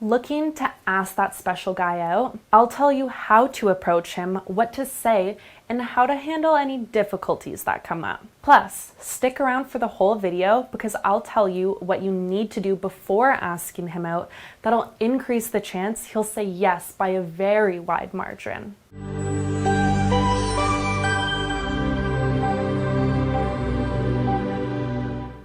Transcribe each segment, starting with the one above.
Looking to ask that special guy out? I'll tell you how to approach him, what to say, and how to handle any difficulties that come up. Plus, stick around for the whole video because I'll tell you what you need to do before asking him out that'll increase the chance he'll say yes by a very wide margin.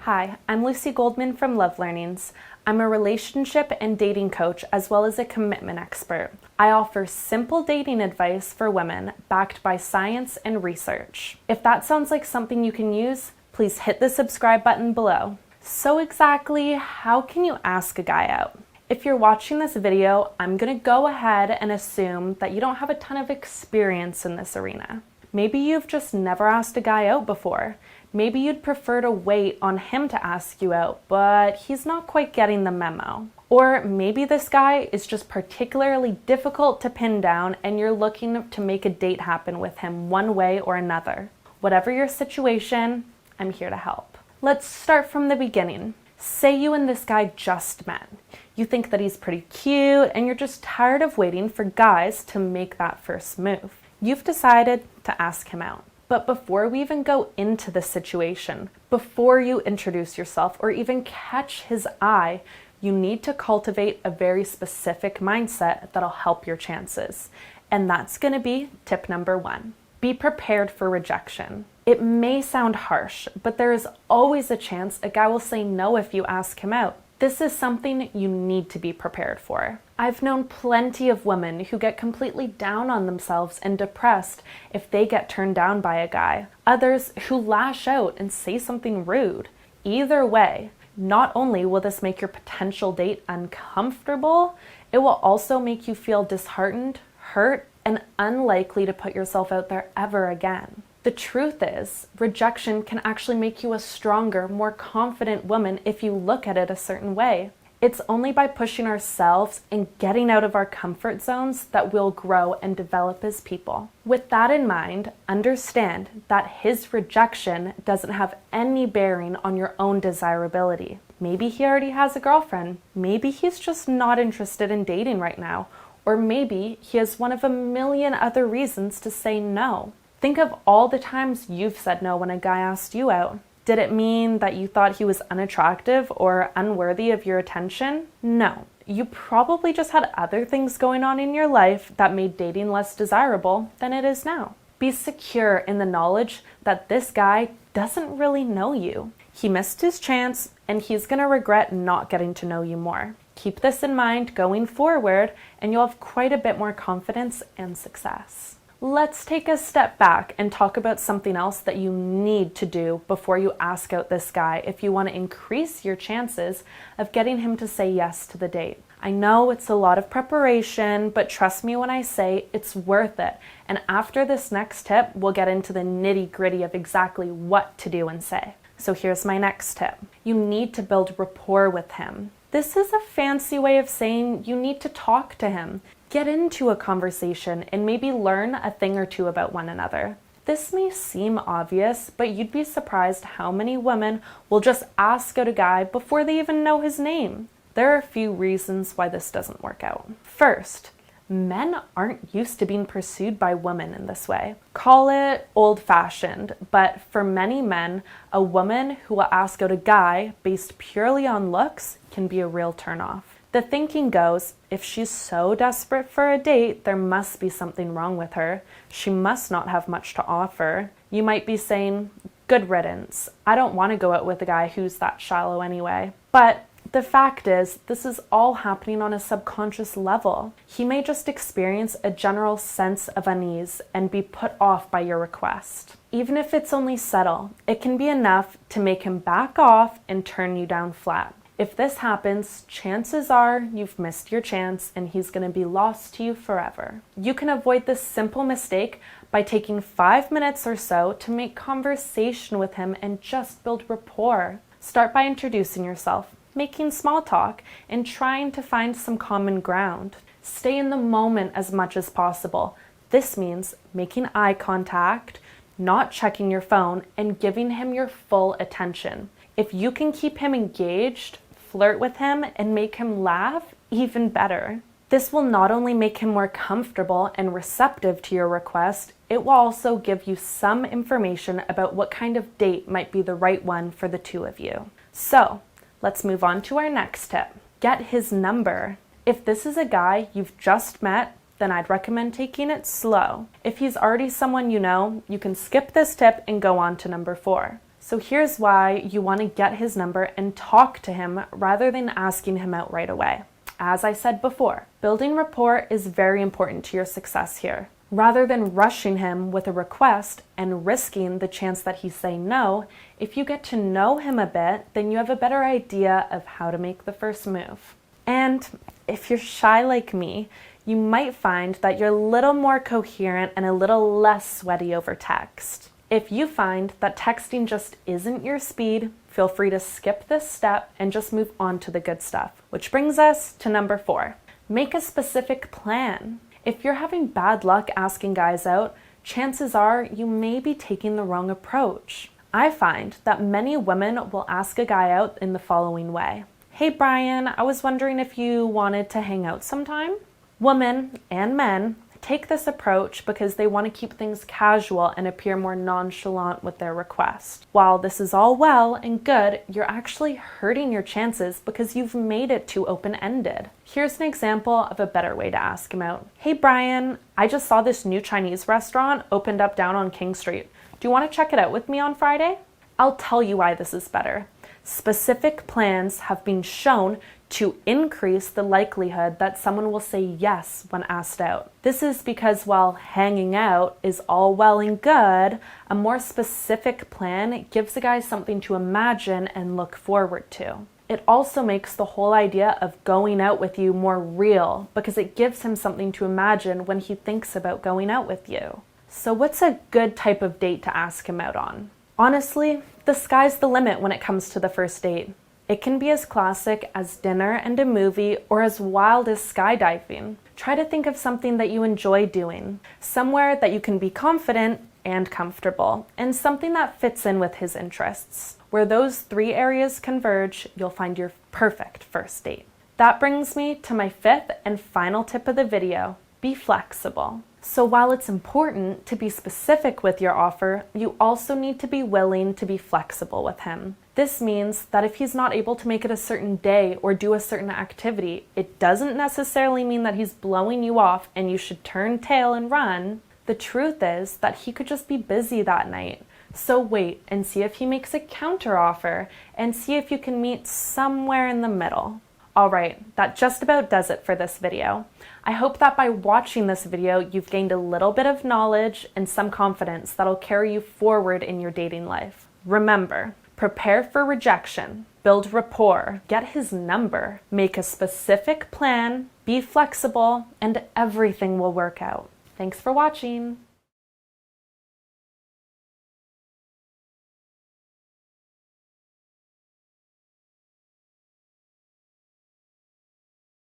Hi, I'm Lucy Goldman from LoveLearnings. I'm a relationship and dating coach as well as a commitment expert. I offer simple dating advice for women backed by science and research. If that sounds like something you can use, please hit the subscribe button below. So exactly how can you ask a guy out? If you're watching this video, I'm gonna go ahead and assume that you don't have a ton of experience in this arena. Maybe you've just never asked a guy out before. Maybe you'd prefer to wait on him to ask you out, but he's not quite getting the memo. Or maybe this guy is just particularly difficult to pin down and you're looking to make a date happen with him one way or another. Whatever your situation, I'm here to help. Let's start from the beginning. Say you and this guy just met. You think that he's pretty cute and you're just tired of waiting for guys to make that first move. You've decided to ask him out. But before we even go into the situation, before you introduce yourself or even catch his eye, you need to cultivate a very specific mindset that'll help your chances. And that's going to be tip number 1. Be prepared for rejection. It may sound harsh, but there is always a chance a guy will say no if you ask him out. This is something you need to be prepared for. I've known plenty of women who get completely down on themselves and depressed if they get turned down by a guy. Others who lash out and say something rude. Either way, not only will this make your potential date uncomfortable, it will also make you feel disheartened, hurt, and unlikely to put yourself out there ever again. The truth is, rejection can actually make you a stronger, more confident woman if you look at it a certain way. It's only by pushing ourselves and getting out of our comfort zones that we'll grow and develop as people. With that in mind, understand that his rejection doesn't have any bearing on your own desirability. Maybe he already has a girlfriend. Maybe he's just not interested in dating right now. Or maybe he has one of a million other reasons to say no. Think of all the times you've said no when a guy asked you out. Did it mean that you thought he was unattractive or unworthy of your attention? No. You probably just had other things going on in your life that made dating less desirable than it is now. Be secure in the knowledge that this guy doesn't really know you. He missed his chance and he's gonna regret not getting to know you more. Keep this in mind going forward and you'll have quite a bit more confidence and success. Let's take a step back and talk about something else that you need to do before you ask out this guy if you want to increase your chances of getting him to say yes to the date. I know it's a lot of preparation, but trust me when I say it's worth it. And after this next tip, we'll get into the nitty-gritty of exactly what to do and say. So here's my next tip. You need to build rapport with him. This is a fancy way of saying you need to talk to him. Get into a conversation and maybe learn a thing or two about one another. This may seem obvious, but you'd be surprised how many women will just ask out a guy before they even know his name. There are a few reasons why this doesn't work out. First, men aren't used to being pursued by women in this way. Call it old-fashioned, but for many men, a woman who will ask out a guy based purely on looks can be a real turnoff. The thinking goes, if she's so desperate for a date, there must be something wrong with her. She must not have much to offer. You might be saying, good riddance. I don't want to go out with a guy who's that shallow anyway. But the fact is, this is all happening on a subconscious level. He may just experience a general sense of unease and be put off by your request. Even if it's only subtle, it can be enough to make him back off and turn you down flat. If this happens, chances are you've missed your chance and he's going to be lost to you forever. You can avoid this simple mistake by taking 5 minutes or so to make conversation with him and just build rapport. Start by introducing yourself, making small talk, and trying to find some common ground. Stay in the moment as much as possible. This means making eye contact, not checking your phone, and giving him your full attention. If you can keep him engaged, flirt with him, and make him laugh, even better. This will not only make him more comfortable and receptive to your request, it will also give you some information about what kind of date might be the right one for the two of you. So, let's move on to our next tip. Get his number. If this is a guy you've just met, then I'd recommend taking it slow. If he's already someone you know, you can skip this tip and go on to number 4. So here's why you want to get his number and talk to him rather than asking him out right away. As I said before, building rapport is very important to your success here. Rather than rushing him with a request and risking the chance that he say no, if you get to know him a bit, then you have a better idea of how to make the first move. And if you're shy like me, you might find that you're a little more coherent and a little less sweaty over text. If you find that texting just isn't your speed, feel free to skip this step and just move on to the good stuff. Which brings us to number 4. Make a specific plan. If you're having bad luck asking guys out, chances are you may be taking the wrong approach. I find that many women will ask a guy out in the following way. Hey Brian, I was wondering if you wanted to hang out sometime? Women and men take this approach because they want to keep things casual and appear more nonchalant with their request. While this is all well and good, you're actually hurting your chances because you've made it too open-ended. Here's an example of a better way to ask him out. Hey Brian, I just saw this new Chinese restaurant opened up down on King Street. Do you want to check it out with me on Friday? I'll tell you why this is better. Specific plans have been shown to increase the likelihood that someone will say yes when asked out. This is because while hanging out is all well and good, a more specific plan gives the guy something to imagine and look forward to. It also makes the whole idea of going out with you more real because it gives him something to imagine when he thinks about going out with you. So what's a good type of date to ask him out on? Honestly, the sky's the limit when it comes to the first date. It can be as classic as dinner and a movie or as wild as skydiving. Try to think of something that you enjoy doing, somewhere that you can be confident and comfortable, and something that fits in with his interests. Where those 3 areas converge, you'll find your perfect first date. That brings me to my 5th and final tip of the video. Be flexible. So while it's important to be specific with your offer, you also need to be willing to be flexible with him. This means that if he's not able to make it a certain day or do a certain activity, it doesn't necessarily mean that he's blowing you off and you should turn tail and run. The truth is that he could just be busy that night. So wait and see if he makes a counteroffer and see if you can meet somewhere in the middle. Alright, that just about does it for this video. I hope that by watching this video, you've gained a little bit of knowledge and some confidence that'll carry you forward in your dating life. Remember, prepare for rejection, build rapport, get his number, make a specific plan, be flexible, and everything will work out. Thanks for watching.